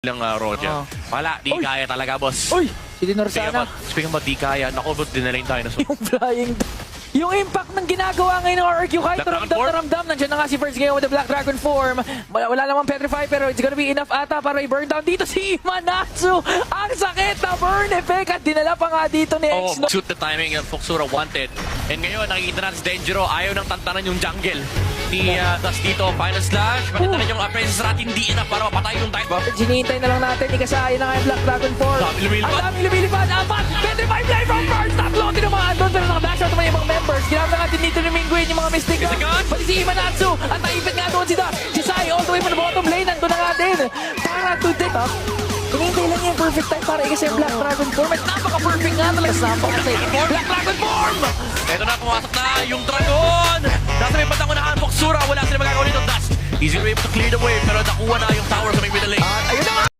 Lang Roger. Wala, di Uy! kaya talaga, boss. Uy! Si Dinor sana. Speaking about di kaya, naku, ba't dinalain tayo na Yung flying... Yung impact ng ginagawa ngayon ng RRQ, kahit Black Dragon ramdam form? na ramdam. Nandiyan na nga si First Gale with the Black Dragon form. Wala namang Petrify, pero it's gonna be enough ata para i-burn down dito si Manatsu. Ang sakit na burn effect at dinala pa nga dito ni Oh, X. shoot the timing of Fuxura wanted. And ngayon, nakikita natin si Denjiro, ayaw nang tantanan yung jungle. Tas dito, final slash, patintanan yung Princess Rat, hindi enough para mapatay yung dive buff. Hinihintay na lang natin, ikasaya na nga yung Black Dragon form. Daming lumilipad. Ang daming lumilipad. Apat! Petrify play from first! Tatlo din ang mga andon, pero nakadash out naman yung mga members. Ginamit na natin dito ni Mingguin yung mga Mystic. Is it gone? Pati si Manatsu, ang naipit nga doon si Dash. Si Sai all the way from the bottom lane, nandun na nga din. Para to take up. Hinihintay lang yung perfect time para ikasaya yung Black Dragon form. At napaka-perfect nga talaga sa Black Dragon form! Ito na, pumasok na yung Dragon! Nasa may bandang unahan, Fuxura, wala sila magagawa nito. Dust, he's gonna be able to clear the way, pero nakuha na yung tower sa may middle lane. At ayun na nga!